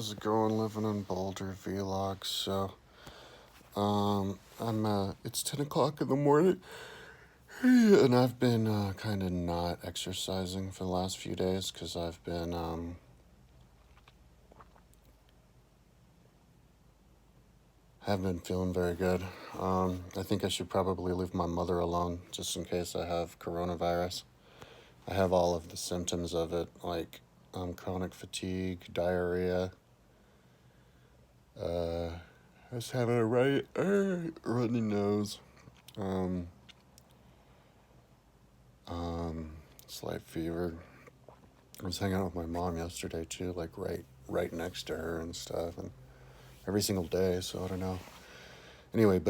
how's it going living in Boulder vlog? It's 10 o'clock in the morning, and I've been kind of not exercising for the last few days because haven't been feeling very good. I think I should probably leave my mother alone just in case I have coronavirus. I have all of the symptoms of it, like chronic fatigue, diarrhea. I was having a runny nose. Um, Slight fever. I was hanging out with my mom yesterday too, like right next to her and stuff, and every single day. So I don't know. Anyway,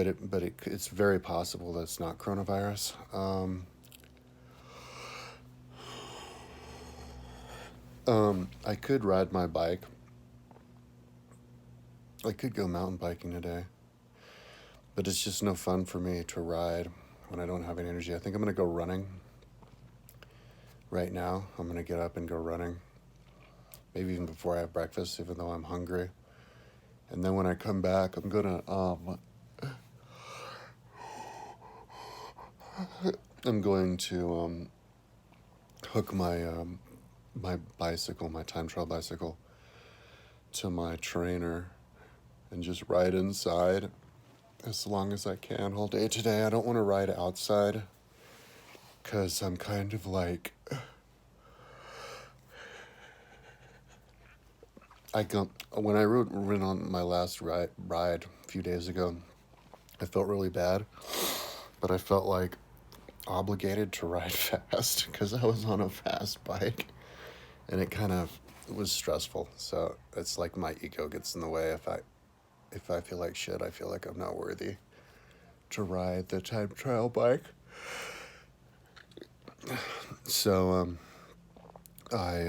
it's very possible that it's not coronavirus. I could ride my bike. I could go mountain biking today, but it's just no fun for me to ride when I don't have any energy. I think I'm gonna go running. Right now, I'm gonna get up and go running. Maybe even before I have breakfast, even though I'm hungry. And then when I come back, I'm going to hook my bicycle, my time trial bicycle, to my trainer and just ride inside as long as I can all day today. I don't want to ride outside because I'm kind of like when I went on my last ride a few days ago, I felt really bad, but I felt like obligated to ride fast because I was on a fast bike, and it kind of was stressful. So it's like my ego gets in the way. If I feel like shit, I feel like I'm not worthy to ride the time trial bike. So I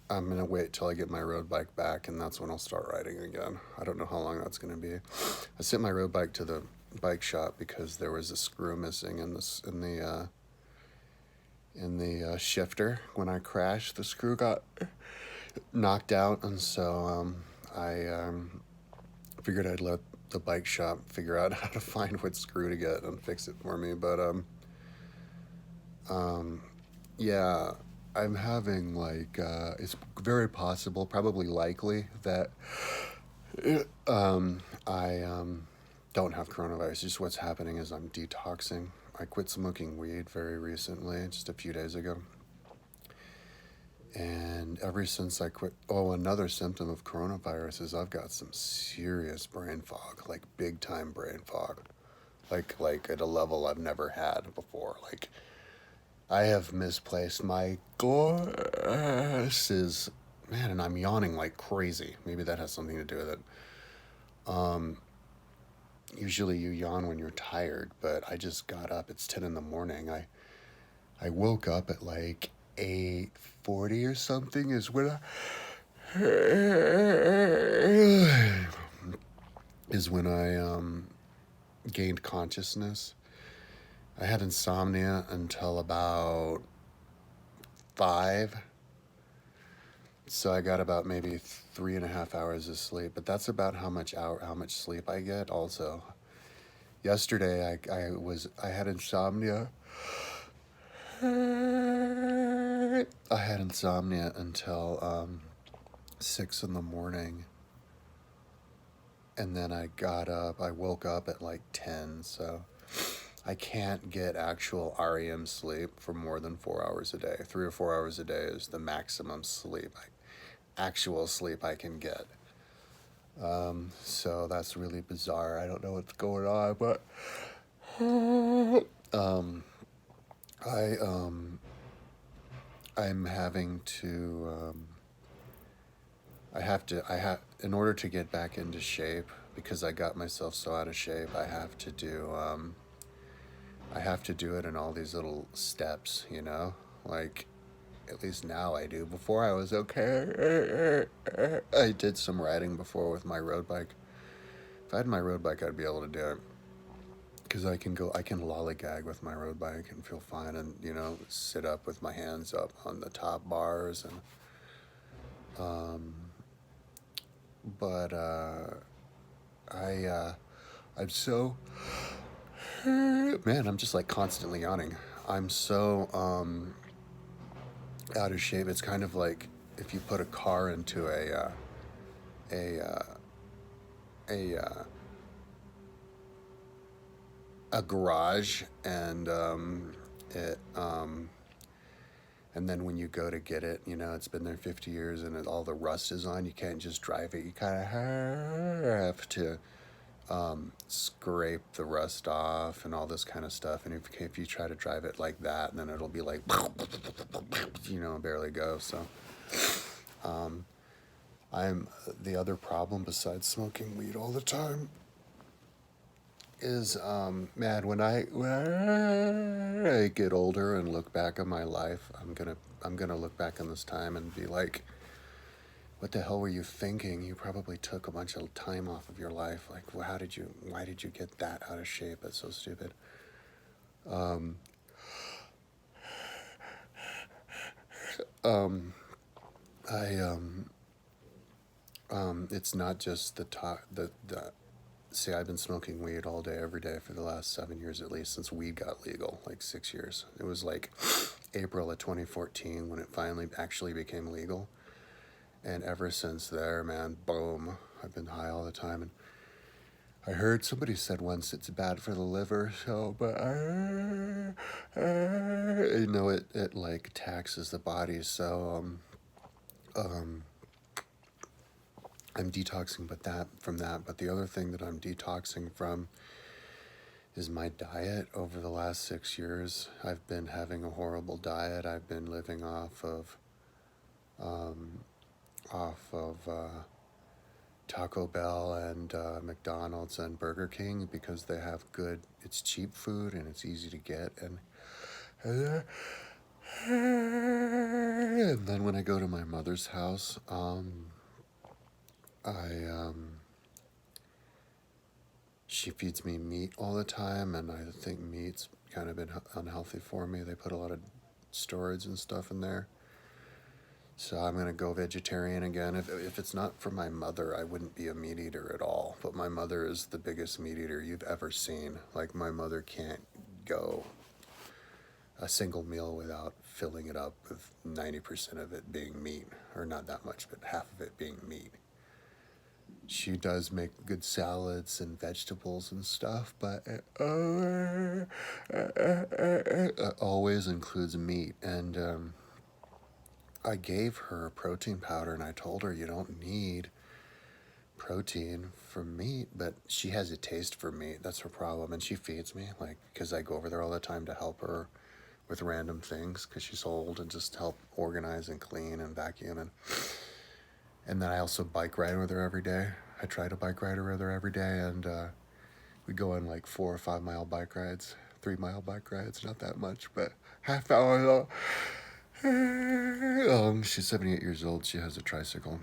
I'm gonna wait till I get my road bike back, and that's when I'll start riding again. I don't know how long that's gonna be. I sent my road bike to the bike shop because there was a screw missing in the shifter. When I crashed, the screw got knocked out, and so I figured I'd let the bike shop figure out how to find what screw to get and fix it for me. But yeah, I'm having it's very possible, probably likely that I don't have coronavirus. Just what's happening is I'm detoxing. I quit smoking weed very recently, just a few days ago. And ever since I quit, another symptom of coronavirus is I've got some serious brain fog, like big time brain fog, like at a level I've never had before. Like I have misplaced my glasses, man, and I'm yawning like crazy. Maybe that has something to do with it. Usually you yawn when you're tired, but I just got up. It's 10 in the morning. I woke up at like 8:40 or something is when I gained consciousness. I had insomnia until about 5, so I got about maybe 3.5 hours of sleep. But that's about how much sleep I get. Also, yesterday I had insomnia. I had insomnia until 6 in the morning, and then I got up. I woke up at like 10, so I can't get actual REM sleep for more than 4 hours a day. 3 or 4 hours a day is the maximum actual sleep I can get. So that's really bizarre. I don't know what's going on, but I'm having to. In order to get back into shape, because I got myself so out of shape, I have to do it in all these little steps, like at least now I do. Before I was okay. I did some riding before with my road bike. If I had my road bike, I'd be able to do it. Because I can lollygag with my road bike and feel fine, and sit up with my hands up on the top bars, and Um, but I I'm so man. I'm just like constantly yawning. I'm so out of shape. It's kind of like if you put a car into a a a garage it and then when you go to get it, you know, it's been there 50 years and all the rust is on. You can't just drive it. You kind of have to scrape the rust off and all this kind of stuff. And if you try to drive it like that, then it'll be like, you know, barely go. So I'm the other problem besides smoking weed all the time is man when I get older and look back on my life, I'm gonna look back on this time and be like, what the hell were you thinking? You probably took a bunch of time off of your life. Like, well, why did you get that out of shape? That's so stupid. I it's not just the see, I've been smoking weed all day, every day for the last 7 years at least, since weed got legal, like 6 years. It was like April of 2014 when it finally actually became legal. And ever since there, man, boom, I've been high all the time. And I heard somebody said once it's bad for the liver, so, but you know, it like taxes the body. So, I'm detoxing, from that. But the other thing that I'm detoxing from is my diet. Over the last 6 years, I've been having a horrible diet. I've been living off of Taco Bell and McDonald's and Burger King because they have good. It's cheap food and it's easy to get. And then when I go to my mother's house, I she feeds me meat all the time, and I think meat's kind of been unhealthy for me. They put a lot of steroids and stuff in there. So I'm gonna go vegetarian again. If it's not for my mother, I wouldn't be a meat eater at all. But my mother is the biggest meat eater you've ever seen. Like, my mother can't go a single meal without filling it up with 90% of it being meat, or not that much, but half of it being meat. She does make good salads and vegetables and stuff, but it always includes meat. And I gave her a protein powder, and I told her you don't need protein from meat, but she has a taste for meat. That's her problem, and she feeds me, like, because I go over there all the time to help her with random things because she's old, and just help organize and clean and vacuum. And then I also bike ride with her every day. I try to bike ride with her every day, and we go on like 4 or 5 mile bike rides, 3 mile bike rides, not that much, but half hour though. She's 78 years old. She has a tricycle.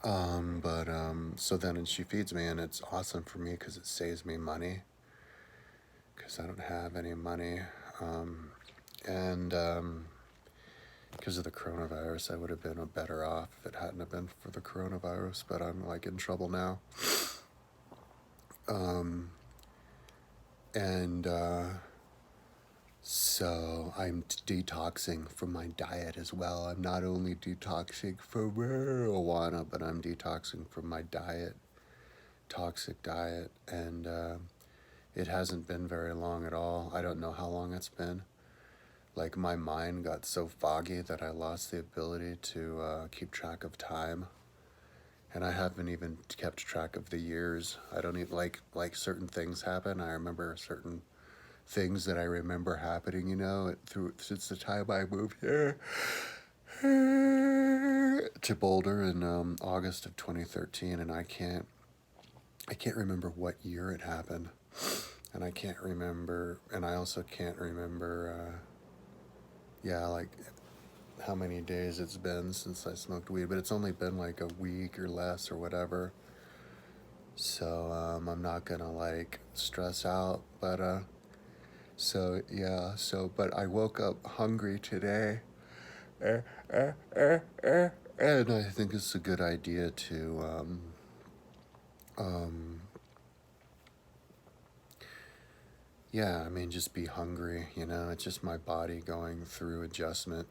But so then and she feeds me, and it's awesome for me because it saves me money because I don't have any money. And because of the coronavirus, I would have been better off if it hadn't have been for the coronavirus, but I'm like in trouble now. And so I'm detoxing from my diet as well. I'm not only detoxing from marijuana, but I'm detoxing from my diet, toxic diet. And it hasn't been very long at all. I don't know how long it's been. Like, my mind got so foggy that I lost the ability to keep track of time. And I haven't even kept track of the years. I don't even like certain things happen. I remember certain things that I remember happening, you know, since the time I moved here to Boulder in August of 2013, and I can't remember what year it happened, and I can't remember, and I also can't remember, yeah, like how many days it's been since I smoked weed, but it's only been like a week or less or whatever. So I'm not gonna like stress out, but so yeah, but I woke up hungry today, and I think it's a good idea to um, yeah, I mean, just be hungry, you know? It's just my body going through adjustment.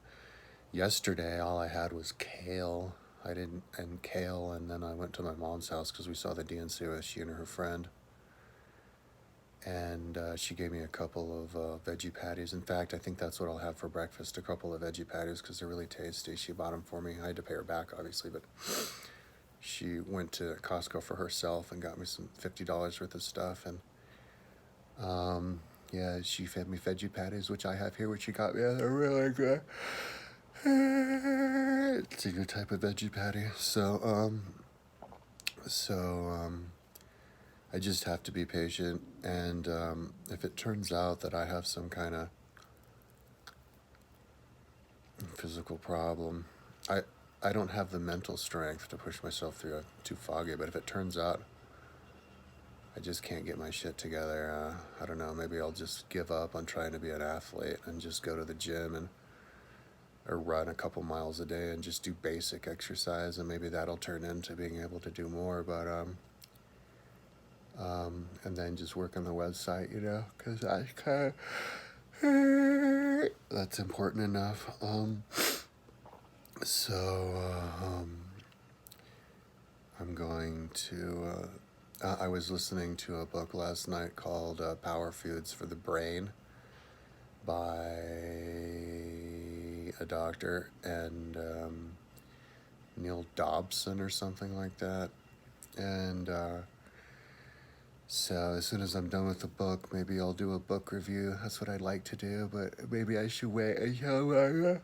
Yesterday, all I had was kale. I didn't, and kale, and then I went to my mom's house because we saw the DNC with she and her friend. And she gave me a couple of veggie patties. In fact, I think that's what I'll have for breakfast, a couple of veggie patties because they're really tasty. She bought them for me. I had to pay her back, obviously, but she went to Costco for herself and got me some $50 worth of stuff. And yeah, she fed me veggie patties, which I have here, which she got me. They're really good. It's a good type of veggie patty. So I just have to be patient. And if it turns out that I have some kind of physical problem, I don't have the mental strength to push myself through it too foggy. But if it turns out I just can't get my shit together, I don't know, maybe I'll just give up on trying to be an athlete and just go to the gym and or run a couple miles a day and just do basic exercise, and maybe that'll turn into being able to do more. But and then just work on the website, you know, because I kind of that's important enough. I'm going to. I was listening to a book last night called Power Foods for the Brain by a doctor, and Neil Dobson or something like that. And so as soon as I'm done with the book, maybe I'll do a book review. That's what I'd like to do, but maybe I should wait until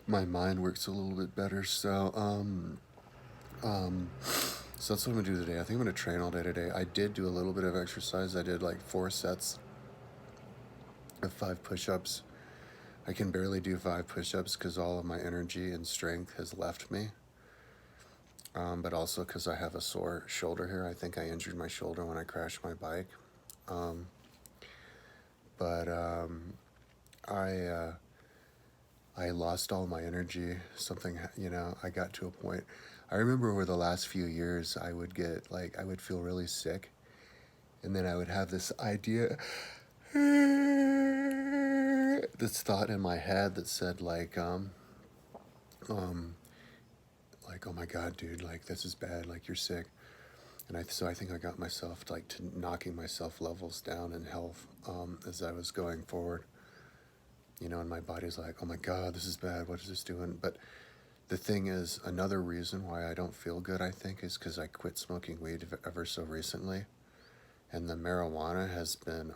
my mind works a little bit better. So that's what I'm gonna do today. I think I'm gonna train all day today. I did do a little bit of exercise. I did like 4 sets of 5 push-ups. I can barely do 5 push-ups because all of my energy and strength has left me. But also because I have a sore shoulder here. I think I injured my shoulder when I crashed my bike. But I lost all my energy. Something, you know, I got to a point. I remember over the last few years, I would get like, I would feel really sick. And then I would have this idea, this thought in my head that said like, oh my God, dude, like this is bad, like you're sick. And so I think I got myself like to knocking myself levels down in health as I was going forward. You know, and my body's like, oh my God, this is bad. What is this doing? But the thing is, another reason why I don't feel good, I think, is because I quit smoking weed ever so recently, and the marijuana has been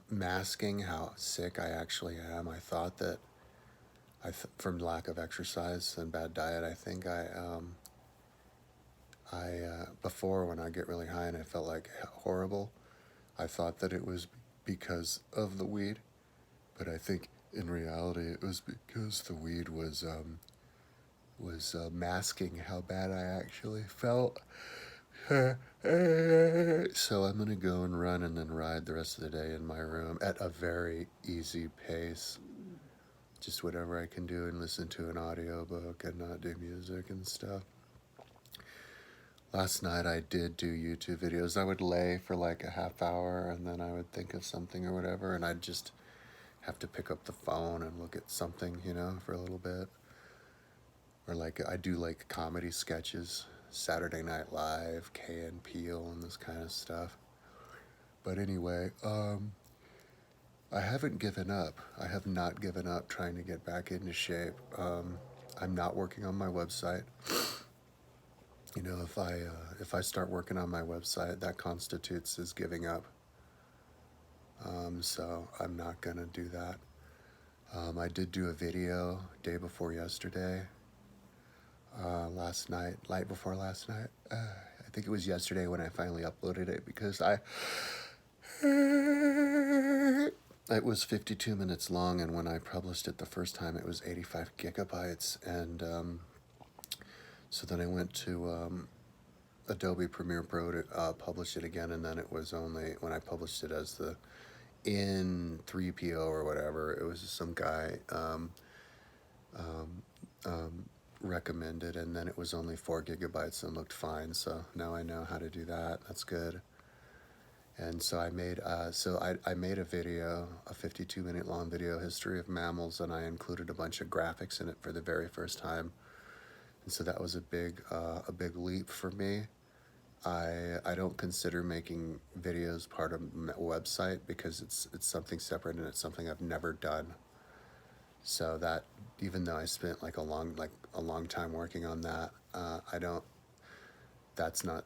masking how sick I actually am. I thought that from lack of exercise and bad diet, I think before when I get really high and I felt like horrible, I thought that it was because of the weed, but I think in reality it was because the weed was masking how bad I actually felt. So I'm gonna go and run and then ride the rest of the day in my room at a very easy pace. Just whatever I can do and listen to an audiobook and not do music and stuff. Last night I did do YouTube videos. I would lay for like a half hour and then I would think of something or whatever, and I'd just have to pick up the phone and look at something, you know, for a little bit. Or like I do like comedy sketches, Saturday Night Live, Key and Peele, and this kind of stuff. But anyway, I haven't given up. I have not given up trying to get back into shape. I'm not working on my website. You know, if I start working on my website, that constitutes as giving up. So I'm not gonna do that. I did do a video day before yesterday. Last night, night before last night. I think it was yesterday when I finally uploaded it because it was 52 minutes long, and when I published it the first time, it was 85 gigabytes. And so then I went to Adobe Premiere Pro to publish it again, and then it was only when I published it as the in 3PO or whatever. It was just some guy um, um, recommended, and then it was only 4 GB and looked fine. So now I know how to do that. That's good. And so I made I made a video, a 52-minute long video, history of mammals, and I included a bunch of graphics in it for the very first time. And so that was a big leap for me. I don't consider making videos part of my website because it's something separate and it's something I've never done. So that, even though I spent like a long time working on that, I don't. That's not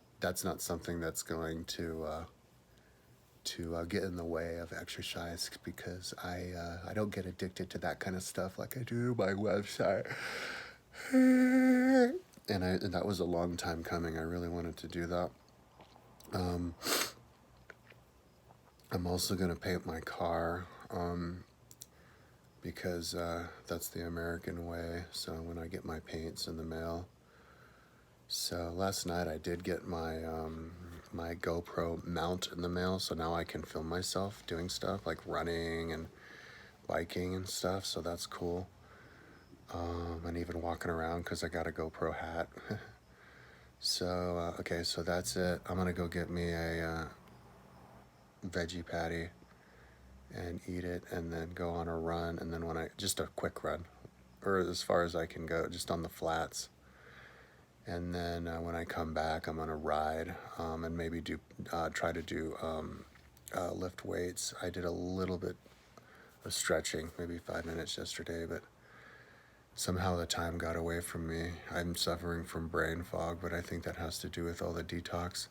something that's going to get in the way of exercise, because I don't get addicted to that kind of stuff like I do my website. And that was a long time coming. I really wanted to do that. Um, I'm also gonna paint my car, because that's the American way. So when I get my paints in the mail. So last night I did get my GoPro mount in the mail. So now I can film myself doing stuff like running and biking and stuff. So that's cool. And even walking around because I got a GoPro hat. So okay, so that's it. I'm gonna go get me a veggie patty and eat it, and then go on a run, and then when I just a quick run, or as far as I can go, just on the flats. And then when I come back, I'm gonna ride, and maybe try to do lift weights. I did a little bit of stretching, maybe 5 minutes yesterday, but somehow the time got away from me. I'm suffering from brain fog, but I think that has to do with all the detox.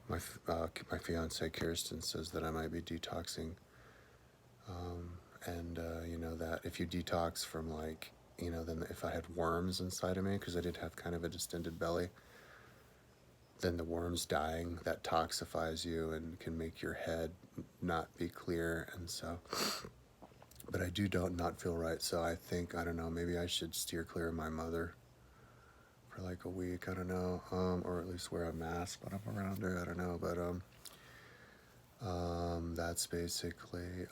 My fiance Kirsten says that I might be detoxing, and you know that if you detox from then if I had worms inside of me, because I did have kind of a distended belly, then the worms dying, that toxifies you and can make your head not be clear. And so, but I don't not feel right. So I think, I don't know, maybe I should steer clear of my mother for like a week. I don't know, or at least wear a mask when I'm around her. I don't know, but that's basically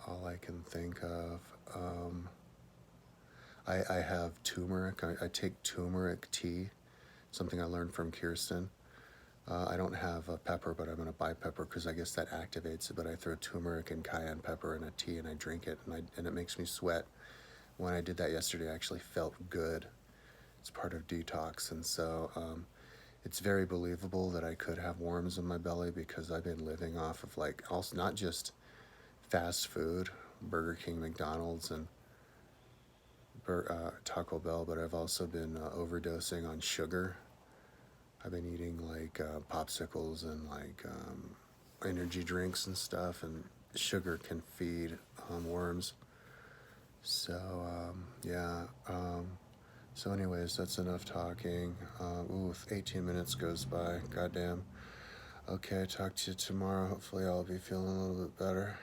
all I can think of. I have turmeric. I take turmeric tea, something I learned from Kirsten. I don't have a pepper, but I'm going to buy pepper because I guess that activates it. But I throw turmeric and cayenne pepper in a tea and I drink it, and it makes me sweat. When I did that yesterday, I actually felt good. It's part of detox, and so it's very believable that I could have worms in my belly because I've been living off of also not just fast food, Burger King, McDonald's, and Taco Bell, but I've also been overdosing on sugar. I've been eating popsicles and energy drinks and stuff, and sugar can feed worms. So yeah. So anyways, that's enough talking. 18 minutes goes by. Goddamn. Okay, talk to you tomorrow. Hopefully I'll be feeling a little bit better.